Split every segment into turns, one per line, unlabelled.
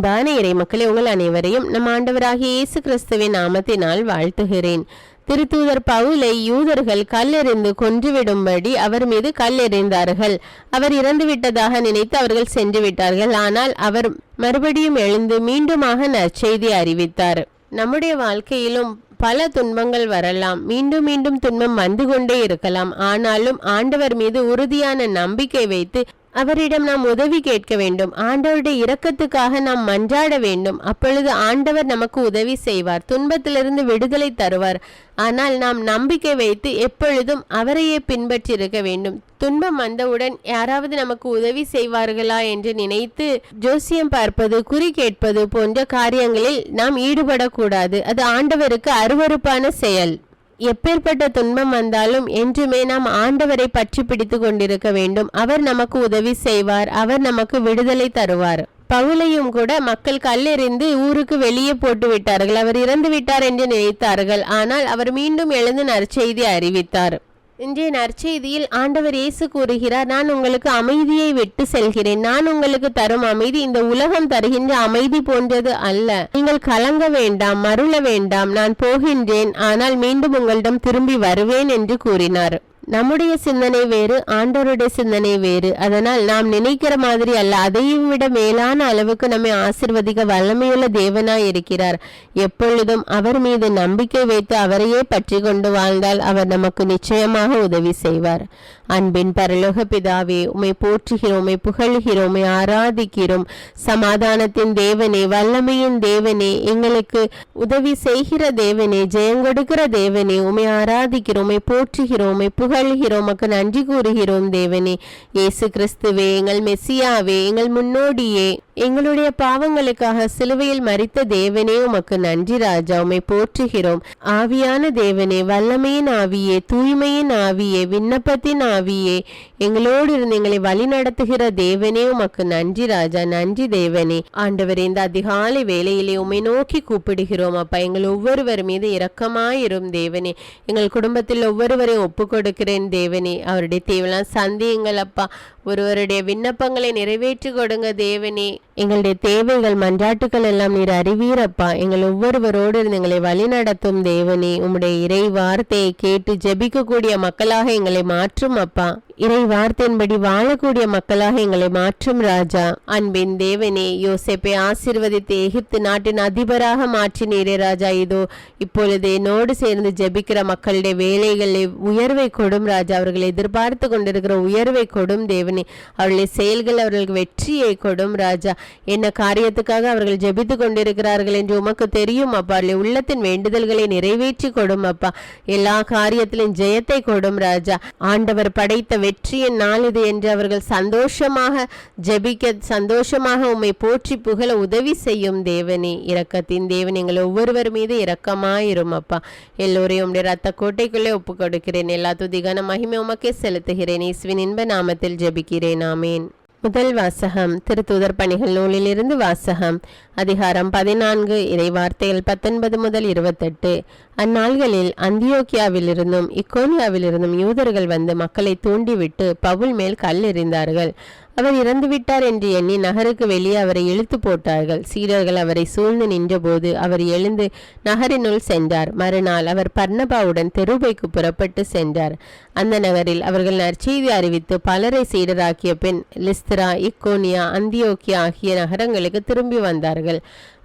அன்பான இறைமக்களே, உங்கள் அனைவரையும் நம் ஆண்டவராகிய இயேசு கிறிஸ்துவின் நாமத்தினால் வாழ்த்துகிறேன். திருத்தூதர் பவுலை யூதர்கள் கல்லெறிந்து கொன்றுவிடும்படி அவர் மீது கல்லெறிந்தார்கள். அவர் இறந்துவிட்டதாக நினைத்து அவர்கள் சென்று விட்டார்கள். ஆனால் அவர் மறுபடியும் எழுந்து மீண்டுமாக நற்செய்தி அறிவித்தார். நம்முடைய வாழ்க்கையிலும் பல துன்பங்கள் வரலாம், மீண்டும் மீண்டும் துன்பம் வந்து கொண்டே இருக்கலாம். ஆனாலும் ஆண்டவர் மீது உறுதியான நம்பிக்கை வைத்து அவரிடம் நாம் உதவி கேட்க வேண்டும். ஆண்டவருடைய இரக்கத்துக்காக நாம் மன்றாட வேண்டும். அப்பொழுது ஆண்டவர் நமக்கு உதவி செய்வார், துன்பத்திலிருந்து விடுதலை தருவார். ஆனால் நாம் நம்பிக்கை வைத்து எப்பொழுதும் அவரையே பின்பற்றி இருக்க வேண்டும். துன்பம் வந்தவுடன் யாராவது நமக்கு உதவி செய்வார்களா என்று நினைத்து ஜோசியம் பார்ப்பது, குறி கேட்பது போன்ற காரியங்களில் நாம் ஈடுபடக்கூடாது. அது ஆண்டவருக்கு அருவருப்பான செயல். எப்பேற்பட்ட துன்பம் வந்தாலும் என்றுமே நாம் ஆண்டவரை பற்றி பிடித்து கொண்டிருக்க வேண்டும். அவர் நமக்கு உதவி செய்வார், அவர் நமக்கு விடுதலை தருவார். பவுலையும் கூட மக்கள் கல்லெறிந்து ஊருக்கு வெளியே போட்டு விட்டார்கள். அவர் இறந்து விட்டார் என்று நினைத்தார்கள். ஆனால் அவர் மீண்டும் எழுந்து நற்செய்தி அறிவித்தார். இன்றைய நற்செய்தியில் ஆண்டவர் இயேசு கூறுகிறார், நான் உங்களுக்கு அமைதியை விட்டு செல்கிறேன். நான் உங்களுக்கு தரும் அமைதி இந்த உலகம் தருகின்ற அமைதி போன்றது அல்ல. நீங்கள் கலங்க வேண்டாம், மருள வேண்டாம். நான் போகின்றேன், ஆனால் மீண்டும் உங்களிடம் திரும்பி வருவேன் என்று கூறினார். நம்முடைய சிந்தனை வேறு, ஆண்டவருடைய சிந்தனை வேறு. அதனால் நாம் நினைக்கிற மாதிரி அல்ல, அதையும் விட மேலான அளவுக்கு நம்மை ஆசிர்வதிக்க வல்லமையுள்ள தேவனாய் இருக்கிறார். எப்பொழுதும் அவர் மீது நம்பிக்கை வைத்து அவரையே பற்றி கொண்டு வாழ்ந்தால் அவர் நமக்கு நிச்சயமாக உதவி செய்வார். அன்பின் பரலோக பிதாவே, உம்மை போற்றுகிறோம், உம்மை புகழ்கிறோம், உம்மை ஆராதிக்கிறோம். சமாதானத்தின் தேவனே, வல்லமையின் தேவனே, எங்களுக்கு உதவி செய்கிற தேவனே, ஜெயங்கொடுக்கிற தேவனே, உம்மை ஆராதிக்கிறோம், உம்மை போற்றுகிறோம், உம்மை புகழ்கிறோம், உமக்கு நன்றி கூறுகிறோம் தேவனே. இயேசு கிறிஸ்துவே, எங்கள் மெசியாவே, எங்கள் முன்னோடியே, எங்களுடைய பாவங்களுக்காக சிலுவையில் மரித்த தேவனே, உமக்கு நன்றி ராஜா. உம்மை போற்றுகிறோம். ஆவியான தேவனே, வல்லமையின் ஆவியே, தூய்மையின் ஆவியே, விண்ணப்பத்தின் ஆவியே, எங்களோடு இருந்து எங்களை வழி நடத்துகிற தேவனே, உமக்கு நன்றி ராஜா. நன்றி தேவனே. ஆண்டவரே, இந்த அதிகாலை வேளையிலே உம்மை நோக்கி கூப்பிடுகிறோம் அப்பா. எங்கள் ஒவ்வொருவர் மீது இரக்கமாயிரும் தேவனே. எங்கள் குடும்பத்தில் ஒவ்வொருவரையும் ஒப்பு கொடுக்கிறேன் தேவனே. அவருடைய தேவையெல்லாம் சந்தியுங்கள் அப்பா. ஒருவருடைய விண்ணப்பங்களை நிறைவேற்றி கொடுங்க தேவனே. எங்களுடைய தேவைகள், மன்றாட்டுகள் எல்லாம் நீர் அறிவீரப்பா. எங்கள் ஒவ்வொருவரோடு இருந்து எங்களை வழி நடத்தும் தேவனே. உம்முடைய இறை வார்த்தையை கேட்டு ஜெபிக்கக்கூடிய மக்களாக எங்களை மாற்றும் அப்பா. இறை வார்த்தையின்படி வாழக்கூடிய மக்களாக எங்களை மாற்றும் ராஜா. அன்பின் தேவனே, யோசேப்பை ஆசீர்வதித்து எகிப்து நாட்டின் அதிபராக மாற்றினீரே ராஜா. இதோ இப்பொழுது என்னோடு சேர்ந்து ஜெபிக்கிற மக்களுடைய வேலைகளை உயர்வை கொடும் ராஜா. அவர்களை எதிர்பார்த்து கொண்டிருக்கிற உயர்வை கொடும் தேவனே. அவர்களுடைய செயல்கள் அவர்களுக்கு வெற்றியை கொடும் ராஜா. என்ன காரியத்துக்காக அவர்கள் ஜெபித்து கொண்டிருக்கிறார்கள் என்று உமக்கு தெரியும் அப்பா. அவருடைய உள்ளத்தின் வேண்டுதல்களை நிறைவேற்றி கொடும் அப்பா. எல்லா காரியத்திலும் ஜெயத்தை கொடும் ராஜா. ஆண்டவர் படைத்த வெற்றியின் நாள் இது என்று அவர்கள் சந்தோஷமாக ஜெபிக்க, சந்தோஷமாக உம்மை போற்றி புகழ உதவி செய்யும் தேவனே. இரக்கத்தின் தேவன், எங்கள் ஒவ்வொருவர் மீது இரக்கமாயிரும் அப்பா. எல்லோரையும் உம்முடைய ரத்த கோட்டைக்குள்ளே ஒப்பு கொடுக்கிறேன். எல்லா துதிகான மகிமை உமக்கே செலுத்துகிறேன். இயேசுவின் இன்ப நாமத்தில் ஜெபிக்கிறேன். ஆமேன். முதல் வாசகம். திருத்தூதர் பணிகள் நூலிலிருந்து வாசகம். அதிகாரம் 14, இறை வார்த்தைகள் 19 முதல் 28. அந்நாள்களில் அந்தியோக்கியாவிலிருந்தும் இக்கோனியாவிலிருந்தும் யூதர்கள் வந்து மக்களை தூண்டிவிட்டு பவுல் மேல் கல் எறிந்தார்கள். அவர் இறந்துவிட்டார் என்று எண்ணி நகருக்கு வெளியே அவரை இழுத்து போட்டார்கள். சீடர்கள் அவரை சூழ்ந்து நின்றபோது அவர் எழுந்து நகரினுள் சென்றார். மறுநாள் அவர் பர்னபாவுடன் தெருபைக்கு புறப்பட்டு சென்றார். அந்த நகரில் அவர்கள் நற்செய்தி அறிவித்து பலரை சீடராக்கிய பின் லிஸ்திரா, இக்கோனியா, அந்தியோக்கியா ஆகிய நகரங்களுக்கு திரும்பி வந்தார்கள்.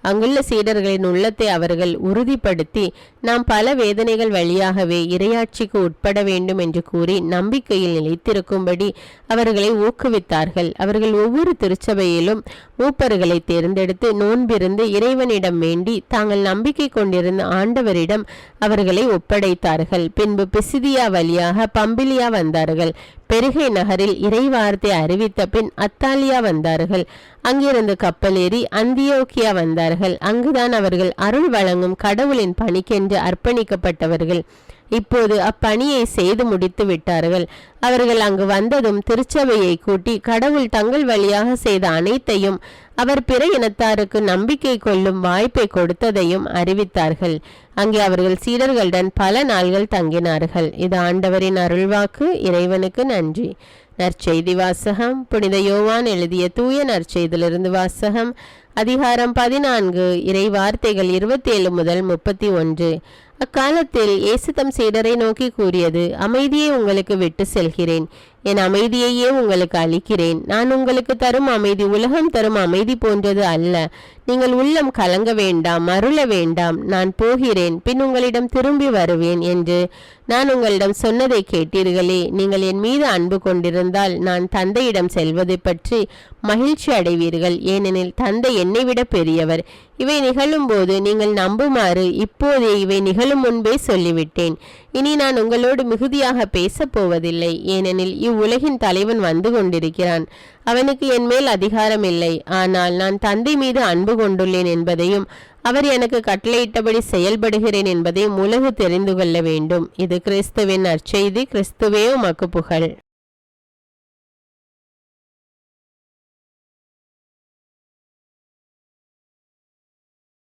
அங்குள்ள சீடர்களின் உள்ளத்தை அவர்கள் உறுதிப்படுத்தி, நாம் பல வேதனைகள் வழியாகவே இறையாட்சிக்கு உட்பட வேண்டும் என்று கூறி நம்பிக்கையில் நிலைத்திருக்கும்படி அவர்களை ஊக்குவித்தார்கள். அவர்கள் ஒவ்வொரு திருச்சபையிலும் மூப்பர்களை தேர்ந்தெடுத்து நோன்பிருந்து இறைவனிடம் வேண்டி தாங்கள் நம்பிக்கை கொண்டிருந்த ஆண்டவரிடம் அவர்களை ஒப்படைத்தார்கள். பின்பு பிசிதியா வழியாக பம்பிலியா வந்தார்கள். பெருகை நகரில் இறை வார்த்தை அறிவித்த பின் அத்தாலியா வந்தார்கள். அங்கிருந்து கப்பலேறி அந்தியோக்கியா வந்தார்கள். அங்குதான் அவர்கள் அருள் வழங்கும் கடவுளின் பணிக்கென்று அர்ப்பணிக்கப்பட்டவர்கள். இப்போது அப்பணியை செய்து முடித்து விட்டார்கள். அவர்கள் அங்கு வந்ததும் திருச்சபையை கூட்டி கடவுள் தங்கள் வழியாக செய்த அனைத்தையும் அவர் பிற இனத்தாருக்கு நம்பிக்கை கொள்ளும் வாய்ப்பை கொடுத்ததையும் அறிவித்தார்கள். அங்கே அவர்கள் சீடர்களுடன் பல நாள்கள் தங்கினார்கள். இது ஆண்டவரின் அருள்வாக்கு. இறைவனுக்கு நன்றி. நற்செய்தி வாசகம். புனித யோவான் எழுதிய தூய நற்செய்தியிலிருந்து வாசகம். அதிகாரம் 14, இறை வார்த்தைகள் 27 முதல் 31. அக்காலத்தில் இயேசு தம் சீடரை நோக்கி கூறியது, அமைதியை உங்களுக்கு விட்டு செல்கிறேன், என் அமைதியையே உங்களுக்கு அளிக்கிறேன். நான் உங்களுக்கு தரும் அமைதி உலகம் தரும் அமைதி போன்றது அல்ல. நீங்கள் உள்ளம் கலங்க வேண்டாம், மருள வேண்டாம். நான் போகிறேன், பின் உங்களிடம் திரும்பி வருவேன் என்று நான் உங்களிடம் சொன்னதை கேட்டீர்களே. நீங்கள் என் மீது அன்பு கொண்டிருந்தால் நான் தந்தையிடம் செல்வதை பற்றி மகிழ்ச்சி அடைவீர்கள், ஏனெனில் தந்தை என்னை விட பெரியவர். இவை நிகழும் போது நீங்கள் நம்புமாறு இப்போதே இவை நிகழும் முன்பே சொல்லிவிட்டேன். இனி நான் உங்களோடு மிகுதியாக பேசப் போவதில்லை, ஏனெனில் இவ்வுலகின் தலைவன் வந்து கொண்டிருக்கிறான். அவனுக்கு என் மேல் அதிகாரம் இல்லை. ஆனால் நான் தந்தை மீது அன்பு கொண்டுள்ளேன் என்பதையும் அவர் எனக்கு கட்டளையிட்டபடி செயல்படுகிறேன் என்பதையும் உலகு தெரிந்து கொள்ள வேண்டும். இது கிறிஸ்துவின் நற்செய்தி. கிறிஸ்துவே உமக்கு புகழ்.